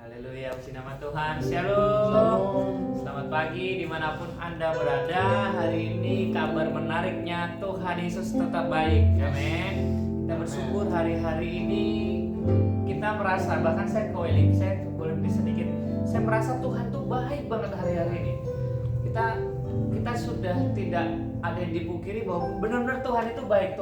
Haleluya, puji nama Tuhan. Shalom. Selamat pagi dimanapun Anda berada. Hari ini kabar menariknya Tuhan Yesus tetap baik. Amin. Kita bersyukur hari-hari ini kita merasa, bahkan saya boleh sedikit, saya merasa Tuhan tuh baik banget hari-hari ini. Kita sudah tidak ada yang dipungkiri bahwa benar-benar Tuhan itu baik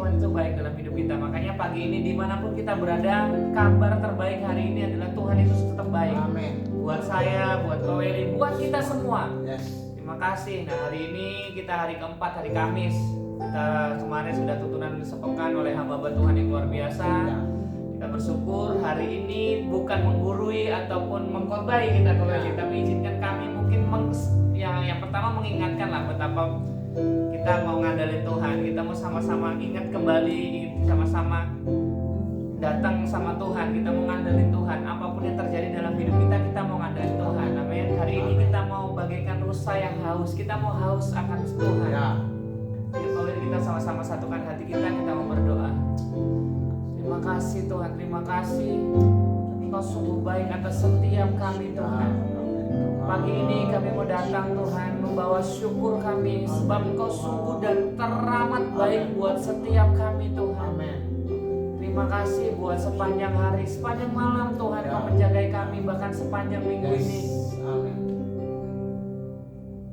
dalam hidup kita. Makanya pagi ini dimanapun kita berada, kabar terbaik hari ini adalah Tuhan Yesus tetap baik. Amin. Buat saya, buat Koweli, buat kita semua. Yes. Terima kasih. Nah, hari ini kita hari keempat, hari Kamis. Kita kemarin sudah tuntunan sepekan oleh hamba Tuhan yang luar biasa. Ya. Kita bersyukur hari ini bukan menggurui ataupun mengkhotbahi kita Koweli, tapi izinkan kami mungkin yang pertama mengingatkan lah betapa kita mau ngandalin Tuhan, kita mau sama-sama ingat kembali, sama-sama datang sama Tuhan, kita mau ngandalin Tuhan. Apapun yang terjadi dalam hidup kita, kita mau ngandalin Tuhan. Amin. Hari ini kita mau bagaikan rusa yang haus, kita mau haus akan Tuhan. Ya. Yuk Koweli, kita sama-sama satukan hati kita mau berdoa. Terima kasih Tuhan, terima kasih. Engkau sungguh baik atas setiap kami Tuhan. Pagi ini kami mau datang Tuhan membawa syukur kami sebab Engkau sungguh dan teramat baik buat setiap kami Tuhan. Amin. Terima kasih buat sepanjang hari, sepanjang malam Tuhan Kau menjagai kami bahkan sepanjang minggu ini. Amin.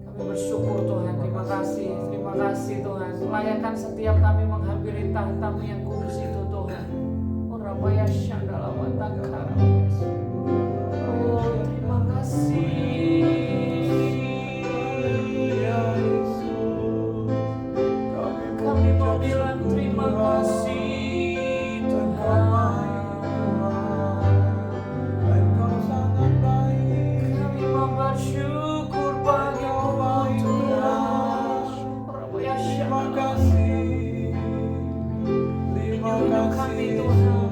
Kami bersyukur Tuhan, terima kasih Tuhan. Layakan setiap kami menghampiri tahta-Mu yang kudus itu Tuhan. Orabaya syandala watakara. Oh, terima kasih. Kami mau bilang terima kasih Tuhan. Engkau sangat baik. Kami mau bersyukur padamu Tuhan. Terima kasih. Terima kami kasih. Tuhan.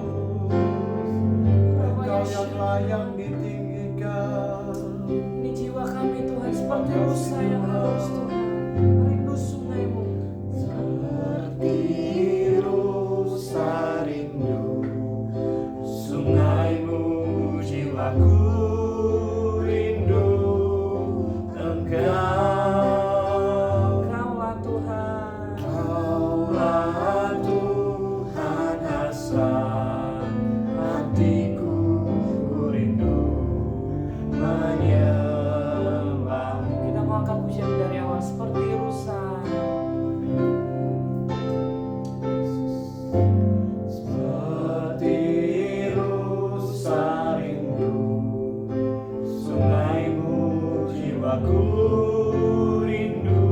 Engkau yang layak ditinggikan. Ini jiwa kami Tuhan seperti rusa yang haus Tuhan, rindu sungai-Mu. Seperti rusa rindu sungai-Mu, jiwaku rindu Engkau. Kaulah Tuhan. Kaulah Tuhan hasrat hatiku, ku rindu menyembah-Mu. Kita mau angkat pujian dari awal seperti rusa. Seperti rusa rindu sungai-Mu, jiwaku rindu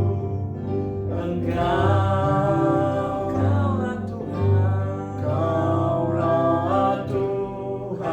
Engkau. Kaulah Tuhan. Kaulah Tuhan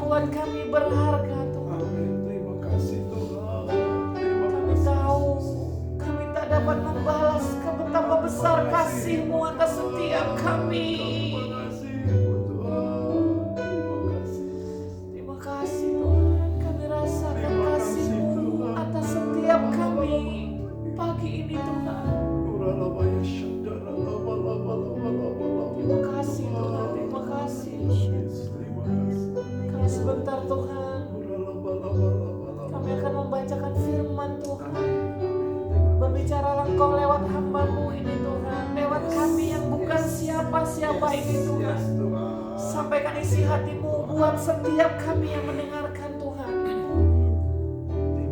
buat kami berharga Tuhan. Amin. Terima kasih Tuhan. Terima Kami tahu kami tak dapat membalas betapa besar kasih-Mu atas setiap kami. kasih Tuhan. Terima kasih. Terima kasih Tuhan, kami rasakan kasih-Mu atas setiap kami pagi ini Tuhan. Uralabaya syadara laba laba laba laba laba. Terima kasih Tuhan, terima kasih. Terima kasih. Kalau sebentar Tuhan, Uralaba laba laba laba. kami akan membacakan firman Tuhan. Berbicaralah Engkau lewat hamba-Mu ini Tuhan, lewat kami yang bukan siapa-siapa ini Tuhan. Yes, Tuhan. Sampaikan isi hati-Mu buat setiap kami yang mendengarkan Tuhan.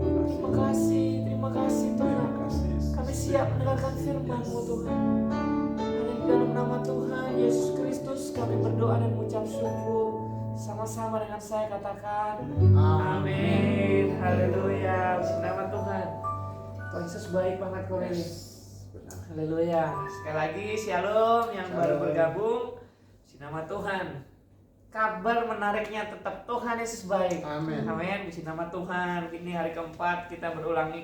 Terima kasih Tuhan. Terima kasih. Kami siap mendengarkan firman-Mu Tuhan. Hanya di dalam nama Tuhan Yesus Kristus kami berdoa dan mengucap syukur. Sama-sama dengan saya katakan amin. Haleluya. Puji nama Tuhan. Tuhan Yesus baik banget kau ini. Benar. Haleluya. Sekali lagi shalom yang baru Shalom. bergabung. Puji nama Tuhan. Kabar menariknya tetap Tuhan Yesus baik. Amin. Amin. Puji nama Tuhan. Ini hari keempat kita ulangi.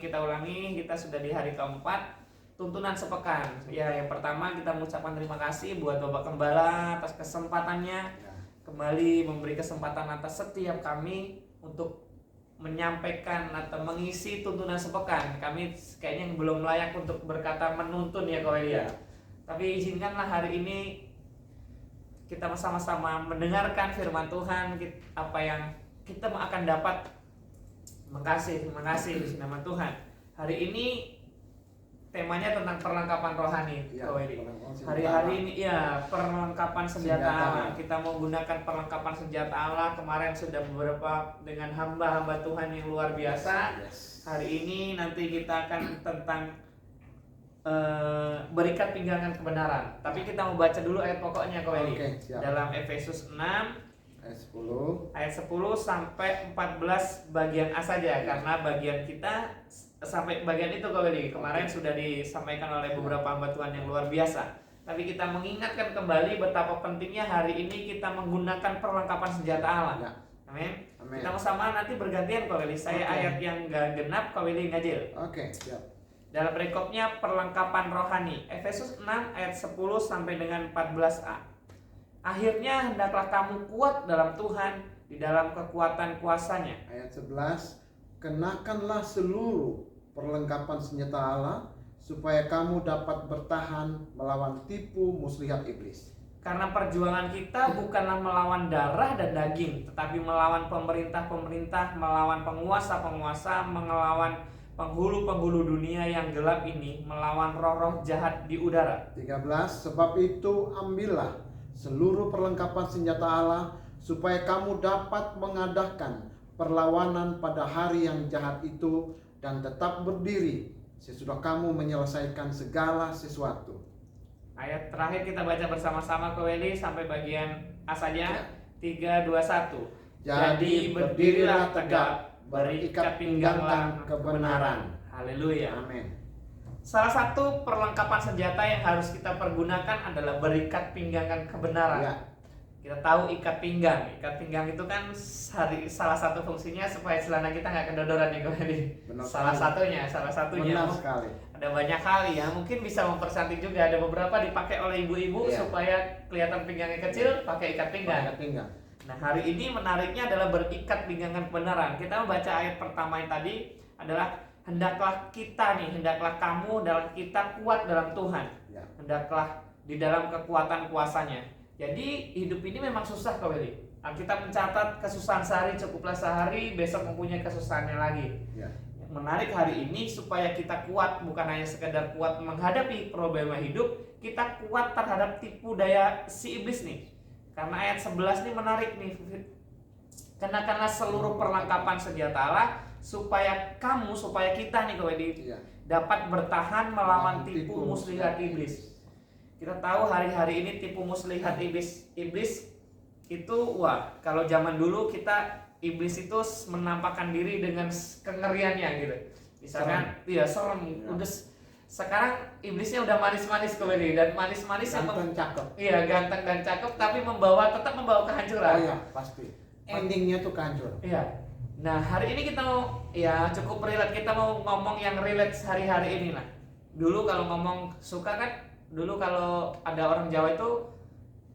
Kita sudah di hari keempat. Tuntunan sepekan. Ya, yang pertama kita mengucapkan terima kasih buat Bapak Gembala atas kesempatannya kembali memberi kesempatan atas setiap kami untuk menyampaikan atau mengisi tuntunan sepekan. Kami kayaknya belum layak untuk berkata menuntun ya kau ya. Tapi izinkanlah hari ini kita sama-sama mendengarkan firman Tuhan, apa yang kita akan dapat. Terima kasih di nama Tuhan. Hari ini temanya tentang perlengkapan rohani. Ya, Kau ini. perlengkapan senjata Hari-hari Allah. ini ya perlengkapan senjata Senjata Allah. Allah. Kita mau gunakan perlengkapan senjata Allah. Kemarin sudah beberapa dengan hamba-hamba Tuhan yang luar biasa. Yes. Hari ini nanti kita akan tentang berikat pinggangan kebenaran. Tapi kita mau baca dulu ayat pokoknya kau ini. Oke, siap. Dalam Efesus 6 Ayat 10. ayat 10 sampai 14 bagian A saja karena bagian kita sampai bagian itu kau ini. Kemarin sudah disampaikan oleh beberapa hamba Tuhan yang luar biasa. Tapi kita mengingatkan kembali betapa pentingnya hari ini kita menggunakan perlengkapan senjata Allah. Ya. Amin. Amin. Kita sama nanti bergantian kau ini. Saya Oke. ayat yang gak genap kau ini ngajil. Oke, siap. Dalam perikopnya perlengkapan rohani Efesus 6 ayat 10 sampai dengan 14a. Akhirnya hendaklah kamu kuat dalam Tuhan di dalam kekuatan kuasanya. Ayat 11. Kenakanlah seluruh perlengkapan senjata Allah supaya kamu dapat bertahan melawan tipu muslihat iblis. Karena perjuangan kita bukanlah melawan darah dan daging, tetapi melawan pemerintah-pemerintah, melawan penguasa-penguasa, melawan penghulu-penghulu dunia yang gelap ini, melawan roh-roh jahat di udara. 13. Sebab itu ambillah seluruh perlengkapan senjata Allah supaya kamu dapat mengadakan perlawanan pada hari yang jahat itu dan tetap berdiri sesudah kamu menyelesaikan segala sesuatu. Ayat terakhir kita baca bersama-sama ke Weli sampai bagian A saja. 3, 2, 1. Jadi berdirilah tegak, berikat pingganglah kebenaran. Haleluya. Amin. Salah satu perlengkapan senjata yang harus kita pergunakan adalah berikat pinggangan kebenaran. Ya. Kita tahu ikat pinggang. Ikat pinggang itu kan salah satu fungsinya supaya celana kita nggak kedodoran ya Weli. Benar Salah sekali. satunya. Benar sekali. Ada banyak hal ya, mungkin bisa mempercantik juga. Ada beberapa dipakai oleh ibu-ibu Iya. supaya kelihatan pinggangnya kecil, pakai ikat pinggang. Ikat pinggang. Nah, hari ini menariknya adalah berikat pinggangan kebenaran. Kita membaca ayat pertama yang tadi adalah hendaklah kamu dalam kita kuat dalam Tuhan. Ya. Hendaklah di dalam kekuatan kuasanya. Jadi hidup ini memang susah kau Weli. Alkitab mencatat kesusahan sehari cukuplah sehari, besok mempunyai kesusahannya lagi. Ya. Yang menarik hari ini supaya kita kuat, bukan hanya sekedar kuat menghadapi problema hidup, kita kuat terhadap tipu daya si iblis nih. Karena ayat 11 ini menarik nih. Kenakanlah seluruh perlengkapan senjata Allah supaya kita nih kau Ya. dapat bertahan melawan tipu muslihat iblis. Kita tahu hari-hari ini tipu muslihat iblis itu kalau zaman dulu iblis itu menampakkan diri dengan kengeriannya gitu. Misalkan serem. Ya. Udah sekarang iblisnya udah manis-manis dan manis-manis Ganteng cakep. ganteng dan cakep tapi tetap membawa kehancuran. Oh iya, pasti. endingnya tuh kehancuran. Iya. Nah, hari ini kita mau ya cukup relate, kita mau ngomong yang relate hari-hari ini lah. Dulu kalau ngomong suka kan, dulu kalau ada orang Jawa itu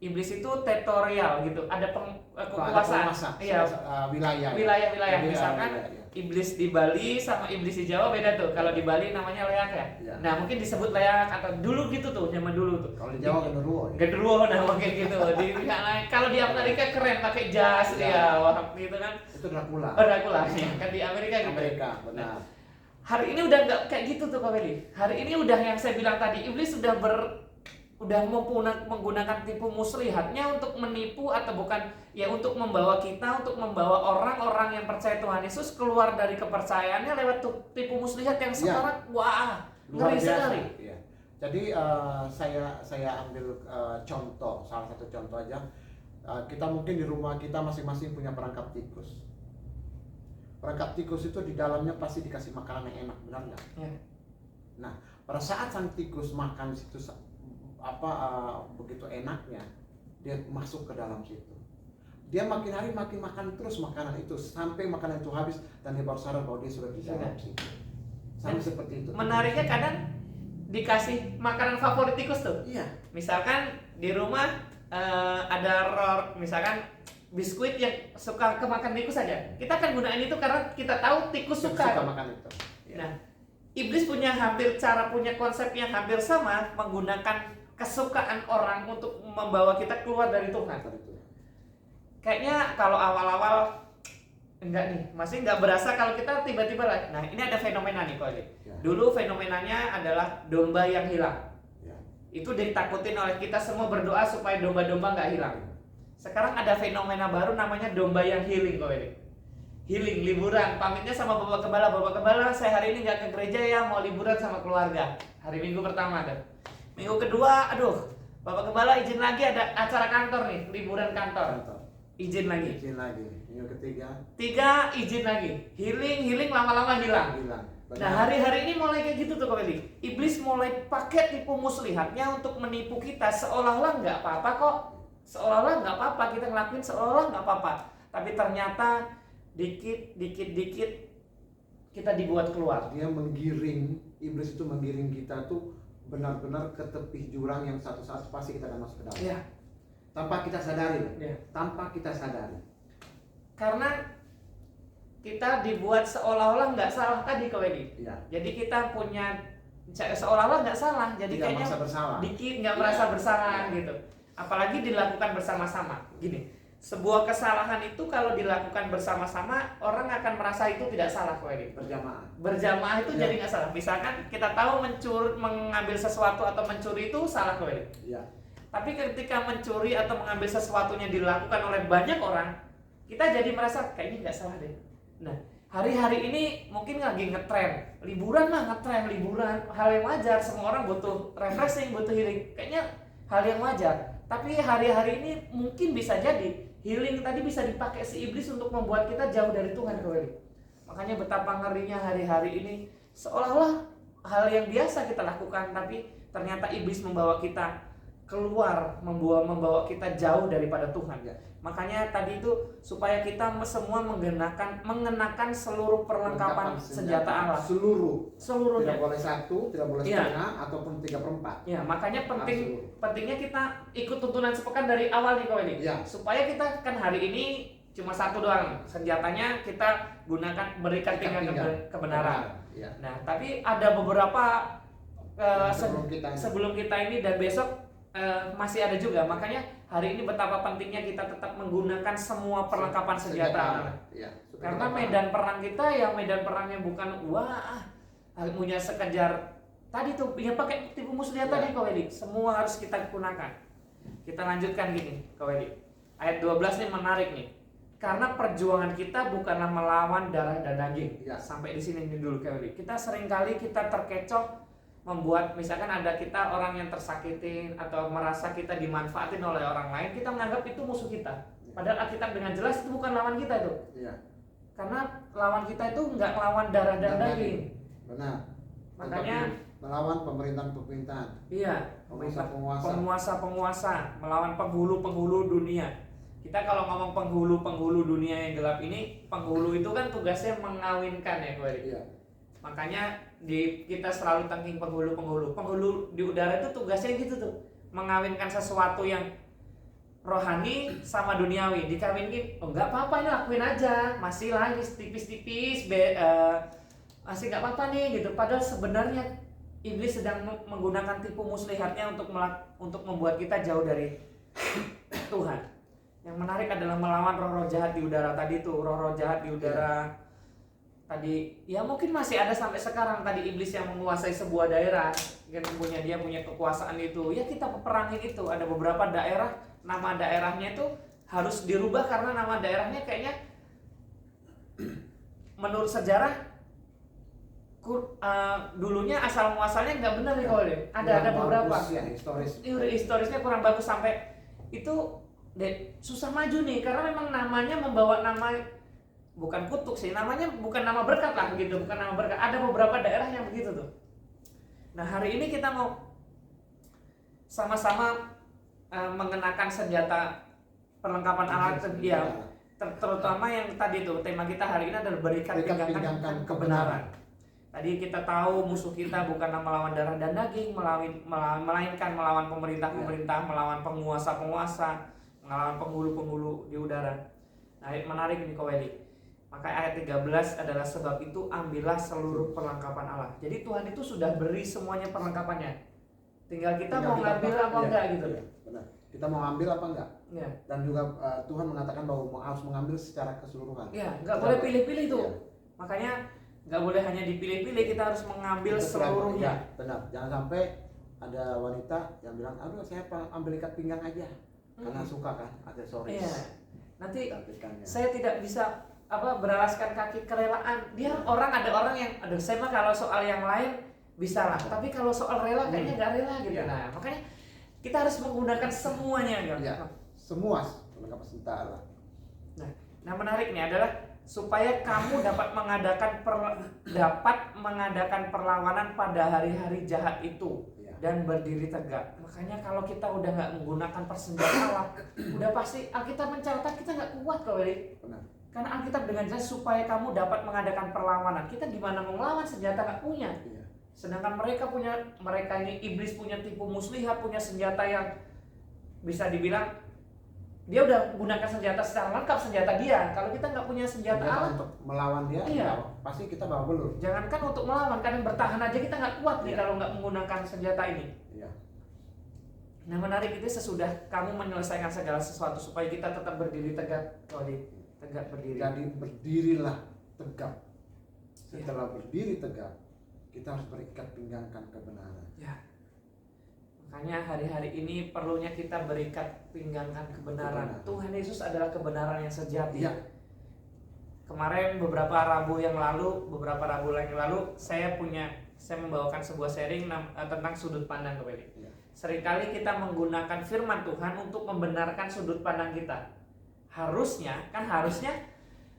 iblis itu teritorial gitu, ada kekuasaan. Iya, wilayah. Wilayah. Misalkan wilayah. iblis di Bali sama iblis di Jawa beda tuh. Kalau di Bali namanya leak ya. Iya. Nah, mungkin disebut leak atau dulu gitu tuh, zaman dulu tuh. Kalau di Jawa genderuwo. Ya? Genderuwo nah kayak gitu. Di pihak lain. Kalau di Amerika keren pakai jas ya, wah gitu kan. Itu Dracula. Oh, Dracula ya. Kan di Amerika gitu. Amerika, benar. Nah, hari ini udah nggak kayak gitu tuh Kak Feli. Hari ini udah yang saya bilang tadi, iblis udah menggunakan tipu muslihatnya untuk menipu atau bukan ya, untuk membawa kita, untuk membawa orang-orang yang percaya Tuhan Yesus keluar dari kepercayaannya lewat tipu muslihat yang sekarang wah ngeri sekali. Ya. Jadi saya ambil contoh, salah satu contoh aja. Kita mungkin di rumah kita masing-masing punya perangkap tikus. Perangkap tikus itu di dalamnya pasti dikasih makanan yang enak, benar nggak? Ya. Nah, pada saat sang tikus makan situ begitu enaknya, dia masuk ke dalam situ. Dia makin hari makin makan terus makanan itu sampai makanan itu habis dan dia baru sadar bahwa dia sudah di dalam situ. Sama seperti itu. Menariknya kadang dikasih makanan favorit tikus tuh. Iya. Misalkan di rumah ada misalkan biskuit yang suka kemakan tikus saja. Kita akan gunain itu karena kita tahu tikus suka makan itu. Ya. Nah, iblis punya konsep yang hampir sama, menggunakan kesukaan orang untuk membawa kita keluar dari Tuhan. Kayaknya kalau awal-awal enggak nih, masih enggak berasa kalau kita tiba-tiba lah. Nah, ini ada fenomena nih Pak. Ya. Dulu fenomenanya adalah domba yang hilang. Ya. Itu ditakutin oleh kita semua, berdoa supaya domba-domba nggak hilang. Sekarang ada fenomena baru namanya domba yang healing Pak. Healing, liburan, pamitnya sama Bapak Gembala, saya hari ini nggak ke gereja ya, mau liburan sama keluarga. Hari Minggu pertama ada. Minggu kedua, aduh, Bapak Gembala izin lagi ada acara kantor nih, liburan kantor. Izin lagi. Minggu ketiga izin lagi. Healing, lama-lama hilang. Nah, hari-hari ini mulai kayak gitu tuh Kak Feli. Iblis mulai pakai tipu muslihatnya untuk menipu kita seolah-olah nggak apa-apa kok. Seolah-olah nggak apa-apa, kita ngelakuin seolah-olah nggak apa-apa. Tapi ternyata dikit kita dibuat keluar. Dia iblis itu menggiring kita tuh benar-benar ke tepi jurang yang satu saat pasti kita akan masuk ke dalam. Ya. Tanpa kita sadari. Ya. Tanpa kita sadari. Karena kita dibuat seolah-olah nggak salah tadi Kak Wedi. Ya. Jadi kita punya seolah-olah nggak salah. Jadi tidak kayaknya merasa bersalah. Dikit nggak merasa bersalah gitu. Apalagi dilakukan bersama-sama. Gini. Sebuah kesalahan itu kalau dilakukan bersama-sama, orang akan merasa itu tidak salah Kak Wedi. Berjamaah itu jadi nggak salah. Misalkan kita tahu mengambil sesuatu atau mencuri itu salah Kak Wedi. Iya. Tapi ketika mencuri atau mengambil sesuatunya dilakukan oleh banyak orang, kita jadi merasa kayaknya nggak salah deh. Nah, hari-hari ini mungkin lagi ngetren, liburan, hal yang wajar. Semua orang butuh refreshing, butuh healing. Kayaknya hal yang wajar. Tapi hari-hari ini mungkin bisa jadi healing tadi bisa dipakai si iblis untuk membuat kita jauh dari Tuhan Kak Wedi. Makanya betapa ngerinya hari-hari ini, seolah-olah hal yang biasa kita lakukan, tapi ternyata iblis membawa kita keluar, membawa kita jauh daripada Tuhan. Ya. Makanya tadi itu supaya kita semua mengenakan seluruh perlengkapan senjata Allah. Seluruhnya. Tidak boleh satu, tidak boleh setengah, ataupun 3/4. Ya, makanya pentingnya kita ikut tuntunan sepekan dari awal nih Kak Wedi. Ya. Supaya kita kan hari ini cuma satu doang senjatanya, kita gunakan berikan tinggal kebenaran. Ya. Nah, tapi ada beberapa sebelum kita ini dan besok masih ada juga. Makanya hari ini betapa pentingnya kita tetap menggunakan semua perlengkapan senjata. Ya, karena medan perang kita yang medan perangnya bukan punya sekejar tadi tuh yang pakai tipu muslihat tadi Kak Wedi. Semua harus kita gunakan. Kita lanjutkan gini Kak Wedi. Ayat 12 nih menarik nih. Karena perjuangan kita bukanlah melawan darah dan daging. Ya. Sampai di sini dulu Kak Wedi. Kita seringkali kita terkecoh membuat misalkan ada kita orang yang tersakitin atau merasa kita dimanfaatin oleh orang lain, kita menganggap itu musuh kita. Padahal Alkitab dengan jelas itu bukan lawan kita itu. Iya. Karena lawan kita itu nggak lawan darah dan daging. Benar. Makanya melawan pemerintahan. Iya. Penguasa-penguasa, melawan penghulu-penghulu dunia. Kita kalau ngomong penghulu dunia yang gelap ini, penghulu itu kan tugasnya mengawinkan ya, Kowe. Iya. Makanya kita selalu tangking penghulu. Penghulu di udara itu tugasnya gitu tuh, mengawinkan sesuatu yang rohani sama duniawi, dikawinkin. Oh nggak apa-apa, ini lakuin aja, masih lah ini tipis-tipis, masih nggak apa-apa nih gitu. Padahal sebenarnya iblis sedang menggunakan tipu muslihatnya untuk membuat kita jauh dari Tuhan. Yang menarik adalah melawan roh-roh jahat di udara tadi tuh, roh-roh jahat di udara tadi. Ya mungkin masih ada sampai sekarang tadi iblis yang menguasai sebuah daerah, yang dia punya kekuasaan itu. Ya kita peperangin itu. Ada beberapa daerah, nama daerahnya itu harus dirubah karena nama daerahnya kayaknya menurut sejarah dulunya asal muasalnya nggak benar nih kalau deh. Ada beberapa. Ya, historisnya kurang bagus sampai itu susah maju nih karena memang namanya membawa nama bukan kutuk sih, namanya bukan nama berkat lah begitu, bukan nama berkat. Ada beberapa daerah yang begitu tuh. Nah hari ini kita mau sama-sama mengenakan senjata perlengkapan alat ya, terutama yang tadi tuh tema kita hari ini adalah berikat pinggangkan kebenaran. Tadi kita tahu musuh kita bukan melawan darah dan daging, melainkan melawan pemerintah-pemerintah, melawan penguasa-penguasa, melawan penghulu-penghulu di udara. Nah, menarik nih Koweli. Maka ayat 13 adalah sebab itu ambillah seluruh perlengkapan Allah. Jadi Tuhan itu sudah beri semuanya perlengkapannya. Tinggal kita mau ngambil apa enggak gitu. Iya, benar. Kita mau ambil apa enggak? Ya. Dan juga Tuhan mengatakan bahwa harus mengambil secara keseluruhan. Ya, enggak boleh pilih-pilih tuh. Ya. Makanya enggak boleh hanya dipilih-pilih, kita harus mengambil seluruhnya. Ya, benar. Jangan sampai ada wanita yang bilang, "Aduh, saya ambil ikat pinggang aja." Karena suka kan aksesoris. Iya. Nanti saya tidak bisa beralaskan kaki kerelaan. Ada orang yang saya mah kalau soal yang lain bisa lah, tapi kalau soal rela kayaknya nggak rela gitu. Ya. Nah, makanya kita harus menggunakan semuanya gitu. Ya. Semua perlengkapan senjata Allah. Nah, menarik nih adalah supaya kamu dapat mengadakan perlawanan pada hari-hari jahat itu dan berdiri tegak. Makanya kalau kita udah nggak menggunakan persenjataan, udah pasti Alkitab mencatat kita nggak kuat kok, Benar. Karena Alkitab dengan jelas supaya kamu dapat mengadakan perlawanan. Kita gimana mau melawan, senjata nggak punya. Iya. Sedangkan mereka ini iblis punya tipu muslihat, punya senjata yang bisa dibilang dia udah gunakan senjata secara lengkap, senjata dia. Kalau kita nggak punya senjata Allah untuk melawan dia, pasti kita bawa belur. Jangankan untuk melawan, kadang bertahan aja kita nggak kuat nih kalau nggak menggunakan senjata ini. Iya. Nah menarik itu sesudah kamu menyelesaikan segala sesuatu supaya kita tetap berdiri tegak, tegak berdiri. Jadi berdirilah tegak. Setelah berdiri tegak, kita harus berikat pinggangkan kebenaran. Ya. Makanya hari-hari ini perlunya kita berikat pinggangkan kebenaran. Tuhan Yesus adalah kebenaran yang sejati. Ya. Kemarin beberapa Rabu yang lalu, saya membawakan sebuah sharing tentang sudut pandang kembali. Ya. Seringkali kita menggunakan firman Tuhan untuk membenarkan sudut pandang kita. Harusnya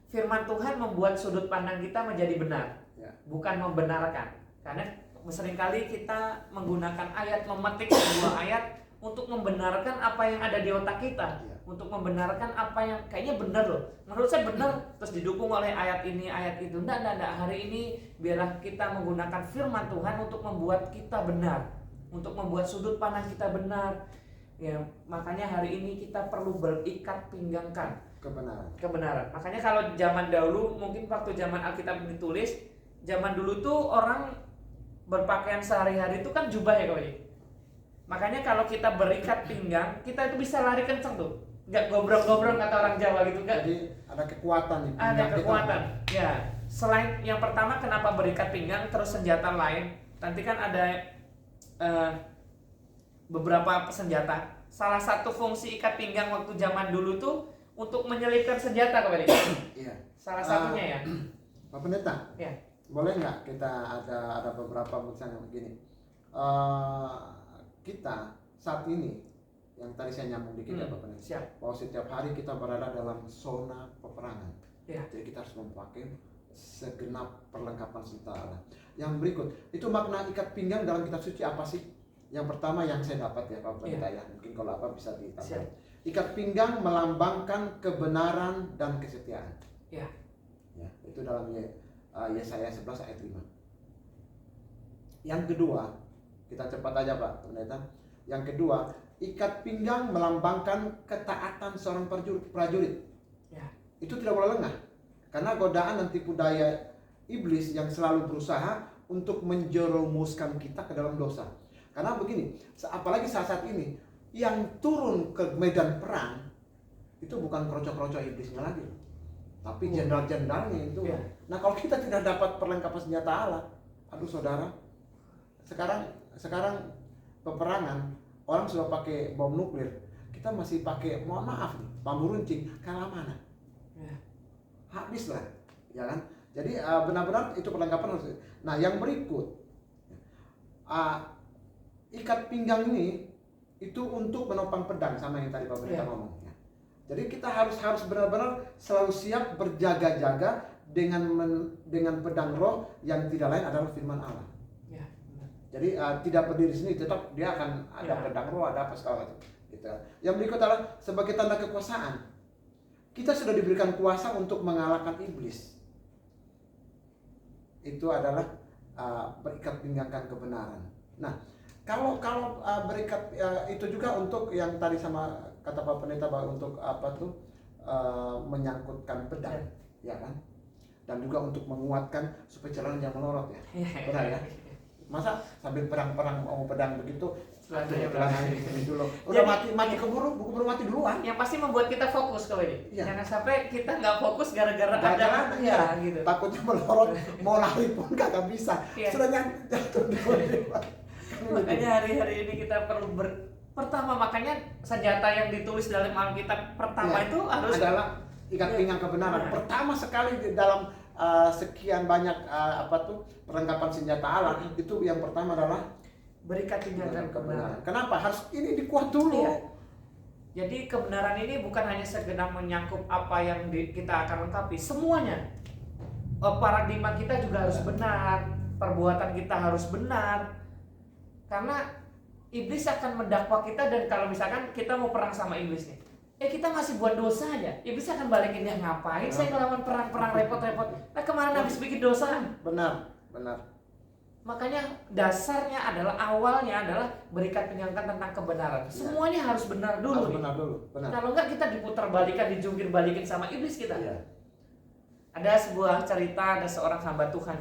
firman Tuhan membuat sudut pandang kita menjadi benar, bukan membenarkan. Karena seringkali kita menggunakan memetik sebuah ayat untuk membenarkan apa yang ada di otak kita, untuk membenarkan apa yang kayaknya benar loh. Menurut saya benar, terus didukung oleh ayat ini, ayat itu. Enggak. Hari ini biarlah kita menggunakan firman Tuhan untuk membuat kita benar, untuk membuat sudut pandang kita benar. Ya, makanya hari ini kita perlu berikat pinggangkan kebenaran. Makanya kalau zaman dahulu, mungkin waktu zaman Alkitab ditulis, zaman dulu tuh orang berpakaian sehari-hari itu kan jubah ya kawan. Makanya kalau kita berikat pinggang, kita itu bisa lari kenceng tuh. Enggak gobrong-gobrong kata orang Jawa gitu, enggak. Jadi ada kekuatan di pinggang. Ada kekuatan. Ya. Selain yang pertama kenapa berikat pinggang, terus senjata lain. Nanti kan ada beberapa senjata. Salah satu fungsi ikat pinggang waktu zaman dulu tuh untuk menyelipkan senjata kawan. Iya. Salah satunya ya. Pak Pendeta. Ya. Boleh nggak kita ada beberapa misalnya begini, kita saat ini yang tadi saya nyambung dikit ya Pak Pendeta, bahwa setiap hari kita berada dalam zona peperangan. Jadi kita harus memakai segenap perlengkapan senjata Allah. Yang berikut itu makna ikat pinggang dalam kitab suci apa sih? Yang pertama yang saya dapat ya Pak Pendeta ya, mungkin kalau apa bisa ditambah. Ikat pinggang melambangkan kebenaran dan kesetiaan. Ya. Ya, itu dalam Yesaya 11 ayat 5. Yang kedua, kita cepat aja Pak Pendeta. Yang kedua, ikat pinggang melambangkan ketaatan seorang prajurit. Ya. Itu tidak boleh lengah. Karena godaan dan tipu daya iblis yang selalu berusaha untuk menjerumuskan kita ke dalam dosa. Karena begini, apalagi saat ini yang turun ke medan perang itu bukan kroco-kroco iblisnya lagi, tapi jenderal-jenderalnya itu. Ya. Nah, kalau kita tidak dapat perlengkapan senjata Allah, aduh saudara, sekarang peperangan orang sudah pakai bom nuklir, kita masih pakai, mohon maaf nih, bambu runcing, kalah mana? Ya. Habis lah, ya kan? Jadi benar-benar itu perlengkapan harus. Nah, yang berikut, ikat pinggang ini itu untuk menopang pedang, sama yang tadi Pak Pendeta ngomong. Ya. Jadi kita harus benar-benar selalu siap berjaga-jaga dengan pedang roh yang tidak lain adalah firman Allah. Ya. Jadi tidak berdiri sendiri, tetap dia akan ada pedang roh, ada apa segala macam. Gitu. Yang berikut adalah sebagai tanda kekuasaan. Kita sudah diberikan kuasa untuk mengalahkan iblis. Itu adalah berikat pinggangkan kebenaran. Nah, kalau berikat itu juga untuk yang tadi sama kata Pak Pendeta bahwa untuk apa tuh menyangkutkan pedang, ya kan? Dan juga untuk menguatkan supaya jalan jangan melorot ya. Benar ya? Masa sambil perang-perang mau pedang begitu, celananya di sini dulu. Udah mati keburu mati duluan. Yang pasti membuat kita fokus kalau ini. Ya. Jangan sampai kita nggak fokus gara-gara ada ya, gitu. Takutnya melorot, mau lari pun kagak bisa. Ya. Sudah jatuh duluan. Makanya hari-hari ini kita perlu pertama, makanya senjata yang ditulis dalam Alkitab pertama itu harus adalah ikat pinggang kebenaran. Pertama sekali di dalam sekian banyak perlengkapan senjata Allah, itu yang pertama adalah berikat pinggang kebenaran. Kenapa? Harus ini dikuat dulu. Iya. Jadi kebenaran ini bukan hanya sekedar menyangkut apa yang kita akan lengkapi, semuanya. Paradigma kita juga harus benar, perbuatan kita harus benar. Karena iblis akan mendakwa kita, dan kalau misalkan kita mau perang sama iblis nih, kita masih buat dosa aja, iblis akan balikin, dia ngapain saya ngelawan perang repot-repot, nah kemarin habis bikin dosa. Benar. Makanya dasarnya adalah, awalnya adalah berikat pinggangan tentang kebenaran. Semuanya harus benar dulu. Harus benar dulu. Benar. Kalau enggak kita diputar balikan, dijungkir balikin sama iblis kita. Iya. Ada sebuah cerita, ada seorang hamba Tuhan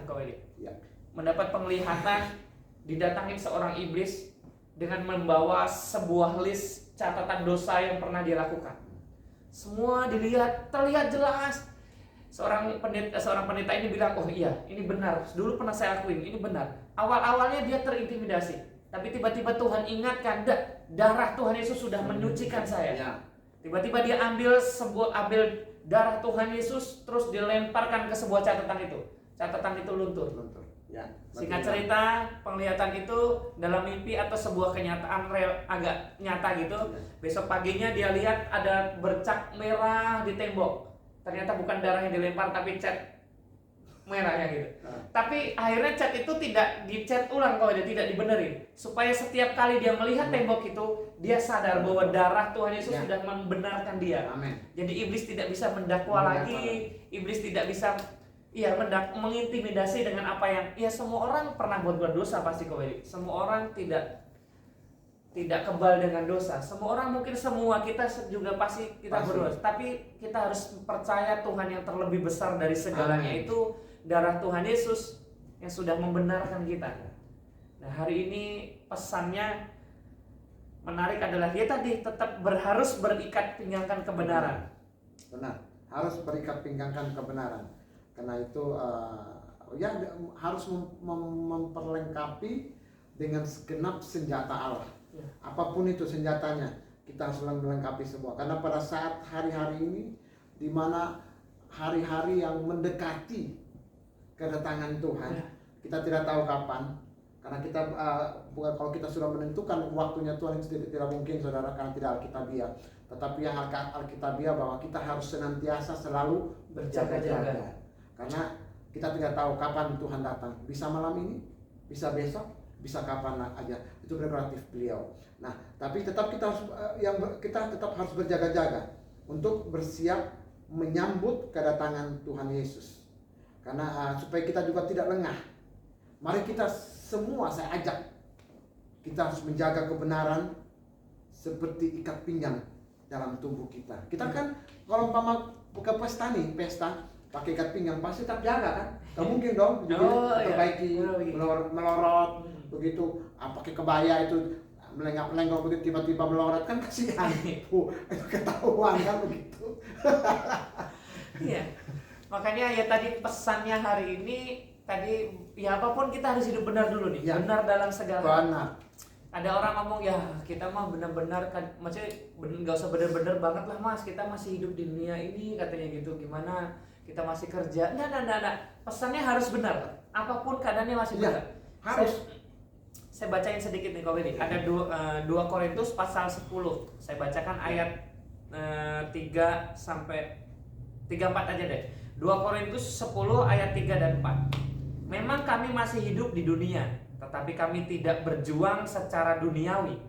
Iya. mendapat penglihatan, didatangin seorang iblis dengan membawa sebuah list catatan dosa yang pernah dia lakukan. Semua terlihat jelas. Seorang pendeta ini bilang, oh iya, ini benar. Dulu pernah saya lakuin, ini benar. Awalnya dia terintimidasi, tapi tiba-tiba Tuhan ingatkan, darah Tuhan Yesus sudah menyucikan saya. Ya. Tiba-tiba dia ambil darah Tuhan Yesus, terus dilemparkan ke sebuah catatan itu. Catatan itu luntur. Ya, Singkat cerita, penglihatan itu dalam mimpi atau sebuah kenyataan agak nyata gitu. Besok paginya dia lihat ada bercak merah di tembok. Ternyata bukan darah yang dilempar, tapi cat merahnya gitu. Tapi akhirnya cat itu tidak dicat ulang, kalau dia tidak dibenerin, supaya setiap kali dia melihat tembok itu, dia sadar bahwa darah Tuhan Yesus sudah membenarkan dia. Amin. Jadi iblis tidak bisa mendakwa lagi, iblis tidak bisa mengintimidasi dengan apa yang semua orang pernah buat dosa pasti kok. Semua orang tidak kebal dengan dosa. Semua orang, mungkin semua kita juga pasti berdosa. Tapi kita harus percaya Tuhan yang terlebih besar dari segalanya. Amin. Itu darah Tuhan Yesus yang sudah membenarkan kita. Nah, hari ini pesannya menarik adalah dia tadi tetap harus berikat pinggangkan kebenaran. Benar, harus berikat pinggangkan kebenaran. Karena itu harus memperlengkapi dengan segenap senjata Allah. Ya. Apapun itu senjatanya, kita harus melengkapi semua. Karena pada saat hari-hari ini, di mana hari-hari yang mendekati kedatangan Tuhan, kita tidak tahu kapan. Karena kita kalau kita sudah menentukan waktunya Tuhan, itu tidak mungkin, saudara, karena tidak alkitabiah. Tetapi yang alkitabiah bahwa kita harus senantiasa selalu berjaga-jaga. Karena kita tidak tahu kapan Tuhan datang. Bisa malam ini, bisa besok, bisa kapan aja, itu prerogatif beliau. Nah, tapi tetap kita harus kita tetap harus berjaga-jaga untuk bersiap menyambut kedatangan Tuhan Yesus. Karena supaya kita juga tidak lengah. Mari kita semua, saya ajak, kita harus menjaga kebenaran seperti ikat pinggang dalam tubuh kita. Kita kan kalau umpama buka pesta pakai ikat pinggang pasti tetap jaga kan? Gak mungkin dong begitu perbaiki, melorot begitu, pakai kebaya itu melengok begitu tiba-tiba melorot kan kasihan. Itu ketahuan kan begitu. Iya. Makanya ya tadi pesannya hari ini tadi ya apapun kita harus hidup benar dulu nih. Ya. Benar dalam segala hal. Ada orang ngomong ya kita mah benar-benar kan, maksudnya nggak usah benar-benar banget lah mas, kita masih hidup di dunia ini katanya gitu, gimana kita masih kerja. Nah. Pesannya harus benar. Apapun keadaannya masih benar. Harus. Saya bacain sedikit nih kalau ini. Ada 2 Korintus pasal 10. Saya bacakan ayat 3 sampai 3-4 aja deh. 2 Korintus 10 ayat 3 dan 4. Memang kami masih hidup di dunia, tetapi kami tidak berjuang secara duniawi.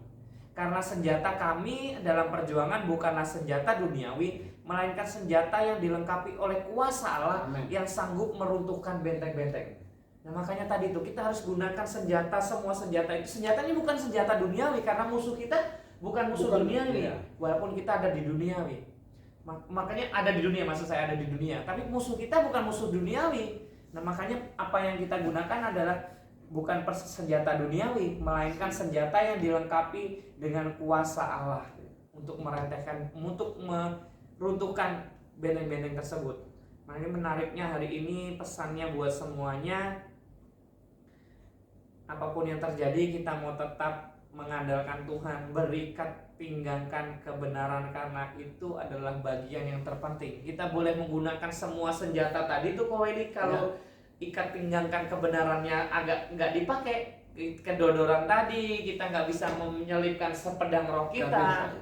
Karena senjata kami dalam perjuangan bukanlah senjata duniawi, melainkan senjata yang dilengkapi oleh kuasa Allah. Amen. Yang sanggup meruntuhkan benteng-benteng. Nah makanya tadi itu kita harus gunakan senjata, semua senjata itu. Senjatanya bukan senjata duniawi, karena musuh kita bukan musuh duniawi. Iya. Walaupun kita ada di duniawi. Makanya ada di dunia, maksud saya ada di dunia. Tapi musuh kita bukan musuh duniawi. Nah makanya apa yang kita gunakan adalah bukan senjata duniawi, melainkan senjata yang dilengkapi dengan kuasa Allah untuk merentehkan, untuk meruntuhkan benteng-benteng tersebut. Makanya menariknya hari ini pesannya buat semuanya, apapun yang terjadi kita mau tetap mengandalkan Tuhan, berikat pinggangkan kebenaran, karena itu adalah bagian yang terpenting. Kita boleh menggunakan semua senjata tadi tuh kalau ikat pinggangkan kebenarannya agak nggak dipakai, kedodoran tadi kita nggak bisa menyelipkan sepedang roh kita.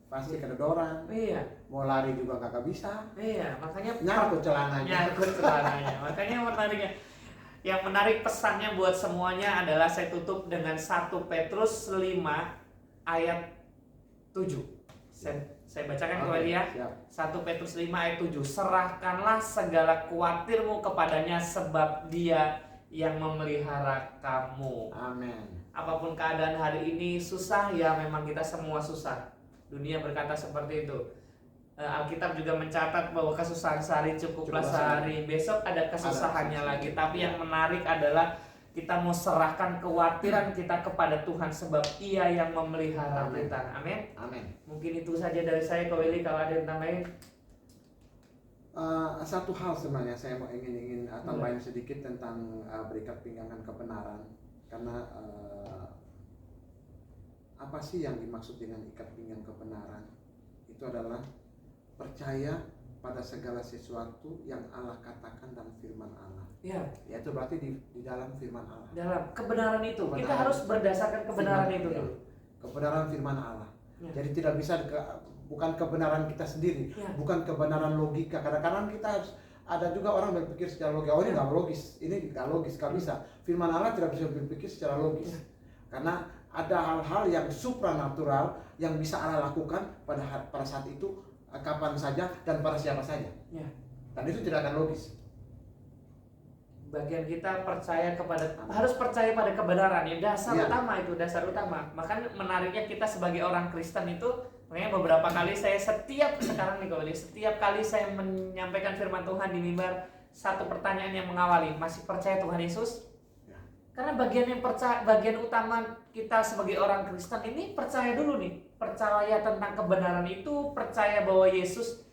Pasti kedodoran. Iya. Mau lari juga kakak bisa. Iya, makanya nyangkut celananya. Makanya menariknya. Yang menarik pesannya buat semuanya adalah saya tutup dengan 1 Petrus 5 ayat 7. Saya bacakan kepada dia. 1 Petrus 5 ayat 7. Serahkanlah segala khawatirmu kepadanya, sebab dia yang memelihara kamu. Amin. Apapun keadaan hari ini susah, ya memang kita semua susah. Dunia berkata seperti itu. Alkitab juga mencatat bahwa kesusahan sehari cukuplah sehari. Besok ada kesusahannya lagi. Tapi yang menarik adalah kita mau serahkan kekhawatiran kita kepada Tuhan, sebab Ia yang memelihara kita. Amin. Amin. Mungkin itu saja dari saya, Ko Willy, kalau ada yang tambahin. Satu hal sebenarnya saya mau ingin tambahin sedikit tentang berikat pinggangan kebenaran. Karena apa sih yang dimaksud dengan ikat pinggang kebenaran? Itu adalah percaya pada segala sesuatu yang Allah katakan dalam firman Allah. Ya. Itu berarti di dalam firman Allah. Dalam kebenaran itu. Kita harus berdasarkan kebenaran itu dulu. Kebenaran firman Allah. Ya. Jadi tidak bisa bukan kebenaran kita sendiri, bukan kebenaran logika. Kadang-kadang kita harus, ada juga orang berpikir secara logis. Oh ini nggak logis, ini nggak logis, nggak bisa. Firman Allah tidak bisa berpikir secara logis. Karena ada hal-hal yang supranatural yang bisa Allah lakukan pada saat itu, kapan saja dan pada siapa saja. Ya. Dan itu tidak akan logis. Bagian kita percaya harus percaya pada kebenaran, ya dasar utama itu, dasar utama. Makanya menariknya kita sebagai orang Kristen itu, makanya beberapa kali saya setiap kali saya menyampaikan firman Tuhan di mimbar, satu pertanyaan yang mengawali, masih percaya Tuhan Yesus? Karena bagian utama kita sebagai orang Kristen ini percaya dulu nih, percaya tentang kebenaran itu, percaya bahwa Yesus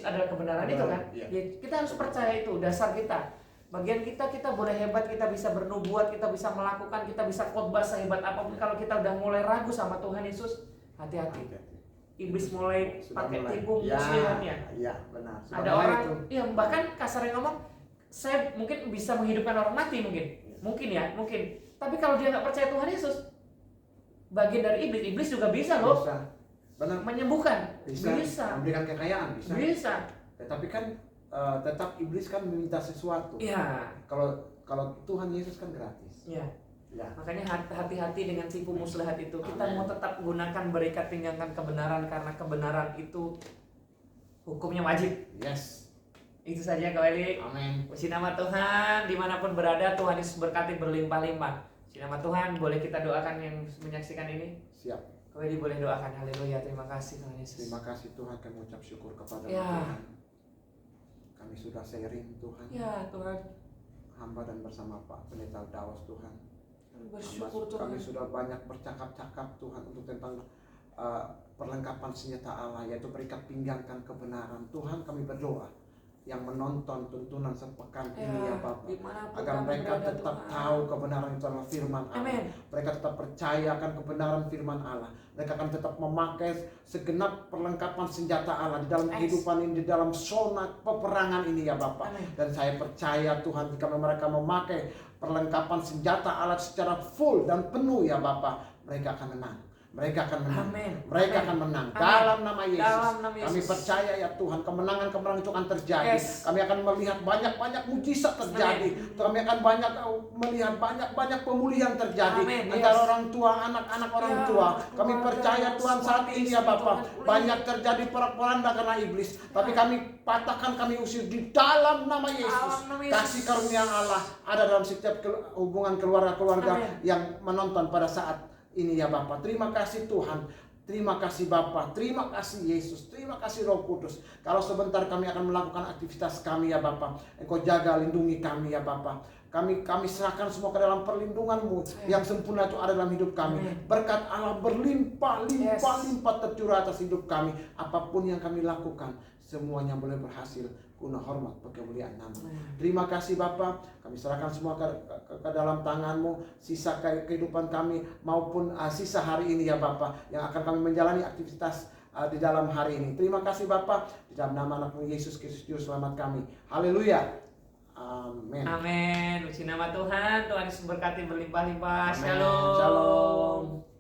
adalah kebenaran itu kan. Ya, kita harus percaya itu, dasar kita. Bagian kita boleh hebat, kita bisa bernubuat, kita bisa melakukan, kita bisa khotbah sehebat apapun, kalau kita udah mulai ragu sama Tuhan Yesus, hati-hati. Iblis mulai pakai tipu muslihatnya. Iya, benar. Ada orang, bahkan kasarnya ngomong, saya mungkin bisa menghidupkan orang mati mungkin. Tapi kalau dia nggak percaya Tuhan Yesus, bagian dari iblis juga bisa loh. Bisa. Benar. Menyembuhkan. Bisa. Memberikan kekayaan. Bisa. Tetapi kan tetap iblis kan meminta sesuatu. Iya. Kalau Tuhan Yesus kan gratis. Iya. Ya. Makanya hati-hati dengan tipu muslihat itu. Kita Amen. mau tetap gunakan berikat pinggangan kebenaran, karena kebenaran itu hukumnya wajib. Yes. Itu saja Kak Weli. Amin. Puji nama Tuhan, dimanapun berada Tuhan Yesus berkati berlimpah-limpah. Puji nama Tuhan, boleh kita doakan yang menyaksikan ini? Siap. Kak Weli boleh doakan. Haleluya, terima kasih Tuhan Yesus. Terima kasih Tuhan, kami ucap syukur kepada Ya. Tuhan. Kami sudah sharing Tuhan. Ya Tuhan, Hamba dan bersama Pak Pendeta Dawas Tuhan. kami bersyukur Tuhan. Kami sudah banyak bercakap-cakap Tuhan untuk tentang perlengkapan senjata Allah, yaitu berikat pinggangkan kebenaran. Tuhan, kami berdoa yang menonton tuntunan sepekan ini ya Bapak, dimanapun agar kami mereka berada, tetap Tuhan. tahu kebenaran itu adalah firman Allah. Amin. Mereka tetap percaya akan kebenaran firman Allah. Mereka akan tetap memakai segenap perlengkapan senjata Allah di dalam Yes. kehidupan ini, di dalam zona peperangan ini ya Bapak. Amin. Dan saya percaya Tuhan, jika mereka memakai perlengkapan senjata Allah secara full dan penuh ya Bapak, mereka akan menang. Mereka akan menang. Amin. Mereka Amin. akan menang. Amin. Dalam nama Yesus. Dalam nama Kami Yesus. percaya ya Tuhan, kemenangan-kemenangan itu akan terjadi. Yes. Kami akan melihat banyak-banyak mujizat terjadi. Kami akan melihat banyak-banyak pemulihan terjadi Amin. antara Yes. orang tua, anak-anak orang Ya, tua. Kami keluarga, percaya Tuhan saat suami ini istri, ya Bapak, Tuhan, pulih. banyak terjadi porak-poranda karena iblis. Tapi kami patahkan, kami usir di dalam nama Yesus. Dalam nama Yesus. Kasih karunia Allah ada dalam setiap hubungan keluarga-keluarga Amin. yang menonton pada saat ini ya Bapak. Terima kasih Tuhan. Terima kasih Bapa, terima kasih Yesus, terima kasih Roh Kudus. Kalau sebentar kami akan melakukan aktivitas kami ya Bapa, Engkau jaga, lindungi kami ya Bapa. Kami serahkan semua ke dalam perlindungan-Mu yang sempurna itu ada dalam hidup kami. Berkat Allah berlimpah-limpah tercurah atas hidup kami. Apapun yang kami lakukan, semuanya boleh berhasil guna hormat kemuliaan nama. Terima kasih Bapa, kami serahkan semua ke dalam tangan-Mu, sisa kehidupan kami maupun sisa hari ini ya Bapa, yang akan kami menjalani aktivitas di dalam hari ini. Terima kasih Bapa, di dalam nama anak-Mu Yesus Kristus Juru Selamat kami. Haleluya. Amin. Amin. Puji nama Tuhan. Tuhan Yesus berkati berlimpah-limpah. Amin. Shalom. Shalom.